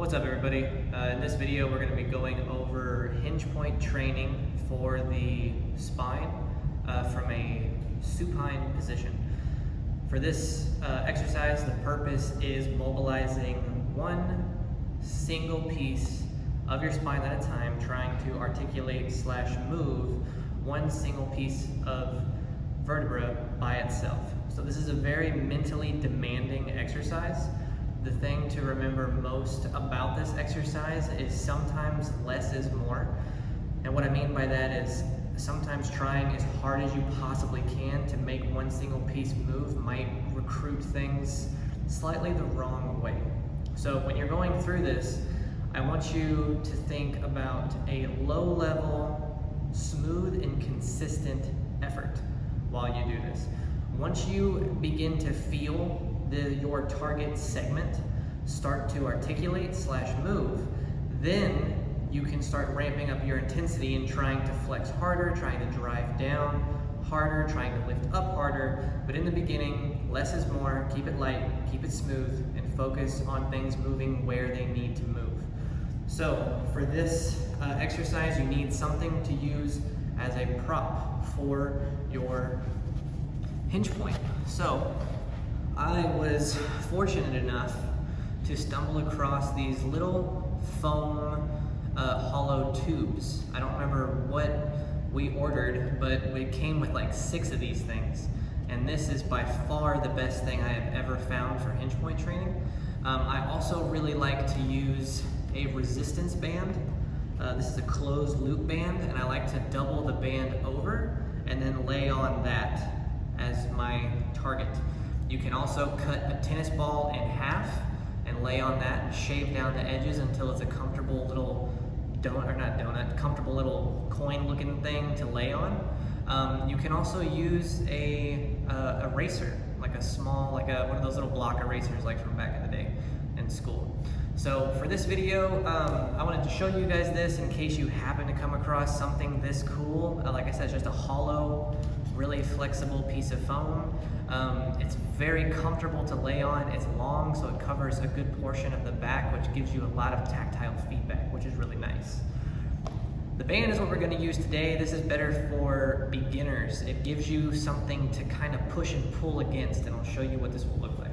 What's up, everybody? In this video we're going to be going over hinge point training for the spine from a supine position. For this exercise, the purpose is mobilizing one single piece of your spine at a time, trying to articulate / move one single piece of vertebra by itself. So this is a very mentally demanding exercise. The thing to remember most about this exercise is sometimes less is more. And what I mean by that is sometimes trying as hard as you possibly can to make one single piece move might recruit things slightly the wrong way. So when you're going through this, I want you to think about a low-level, smooth and consistent effort while you do this. Once you begin to feel your target segment start to articulate / move, then you can start ramping up your intensity and trying to flex harder, trying to drive down harder, trying to lift up harder. But in the beginning, less is more. Keep it light, keep it smooth, and focus on things moving where they need to move. So for this exercise, you need something to use as a prop for your hinge point. So I was fortunate enough to stumble across these little foam hollow tubes. I don't remember what we ordered, but it came with like 6 of these things. And this is by far the best thing I have ever found for hinge point training. I also really like to use a resistance band. This is a closed loop band, and I like to double the band over and then lay on that as my target. You can also cut a tennis ball in half and lay on that and shave down the edges until it's a comfortable little comfortable little coin looking thing to lay on. You can also use a eraser, like a small, one of those little block erasers like from back in the day in school. So for this video, I wanted to show you guys this in case you happen to come across something this cool. Like I said, it's just a hollow, really flexible piece of foam. It's very comfortable to lay on. It's long, so it covers a good portion of the back, which gives you a lot of tactile feedback, which is really nice. The band is what we're going to use today. This is better for beginners. It gives you something to kind of push and pull against, and I'll show you what this will look like.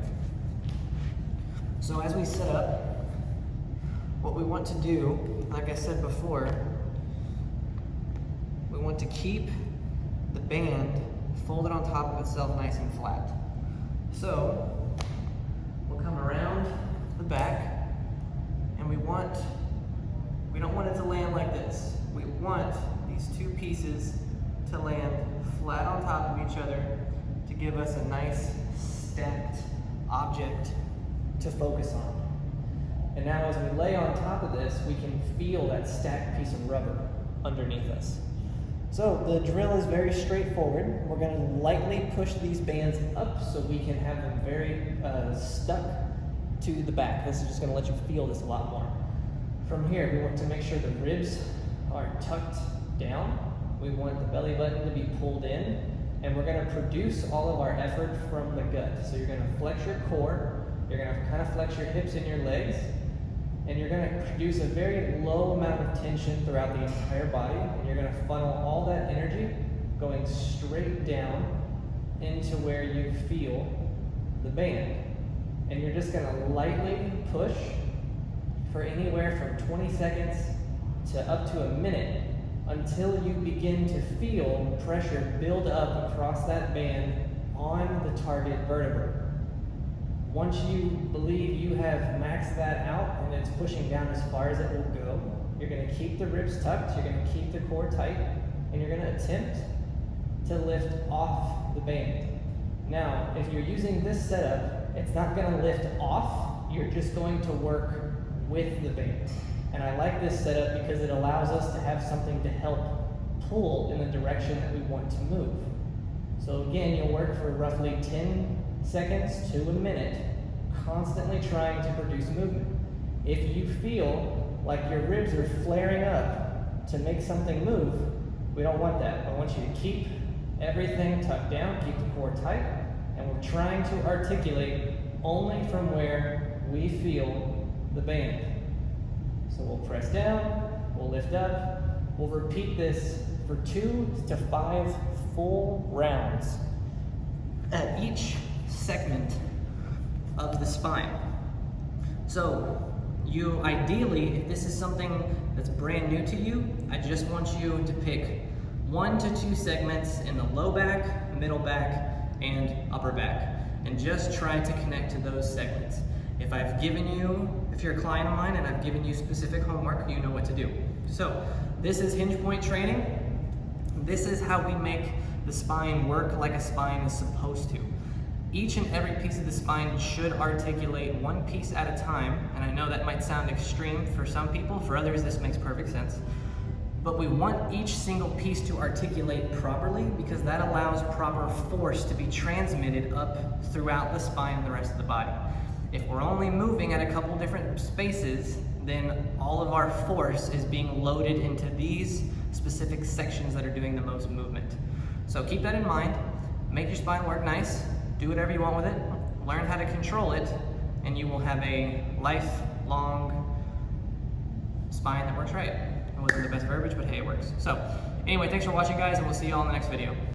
So as we set up, what we want to do, like I said before, we want to keep the band folded on top of itself nice and flat. So we'll come around the back, and we don't want it to land like this. We want these 2 pieces to land flat on top of each other to give us a nice stacked object to focus on. And now as we lay on top of this, we can feel that stacked piece of rubber underneath us. So the drill is very straightforward. We're going to lightly push these bands up so we can have them very stuck to the back. This is just going to let you feel this a lot more. From here, we want to make sure the ribs are tucked down. We want the belly button to be pulled in, and we're going to produce all of our effort from the gut. So you're going to flex your core, you're going to kind of flex your hips and your legs, and you're going to produce a very low amount of tension throughout the entire body, and you're going to funnel all that energy going straight down into where you feel the band. And you're just going to lightly push for anywhere from 20 seconds to up to a minute until you begin to feel pressure build up across that band on the target vertebra. Once you believe you have maxed that out and it's pushing down as far as it will go, you're going to keep the ribs tucked, you're going to keep the core tight, and you're going to attempt to lift off the band. Now, if you're using this setup, it's not going to lift off, you're just going to work with the band. And I like this setup because it allows us to have something to help pull in the direction that we want to move. So again, you'll work for roughly 10 seconds to a minute, constantly trying to produce movement. If you feel like your ribs are flaring up to make something move, we don't want that. I want you to keep everything tucked down, keep the core tight, and we're trying to articulate only from where we feel the band. So we'll press down, we'll lift up, we'll repeat this for 2 to 5 full rounds at each segment of the spine. So you ideally, if this is something that's brand new to you, I just want you to pick 1 to 2 segments in the low back, middle back, and upper back, and just try to connect to those segments. If you're a client of mine and I've given you specific homework, you know what to do. So this is hinge point training. This is how we make the spine work like a spine is supposed to. Each and every piece of the spine should articulate one piece at a time, and I know that might sound extreme for some people, for others this makes perfect sense. But we want each single piece to articulate properly because that allows proper force to be transmitted up throughout the spine and the rest of the body. If we're only moving at a couple different spaces, then all of our force is being loaded into these specific sections that are doing the most movement. So keep that in mind, make your spine work nice, do whatever you want with it, learn how to control it, and you will have a lifelong spine that works right. It wasn't the best verbiage, but hey, it works. So anyway, thanks for watching, guys, and we'll see you all in the next video.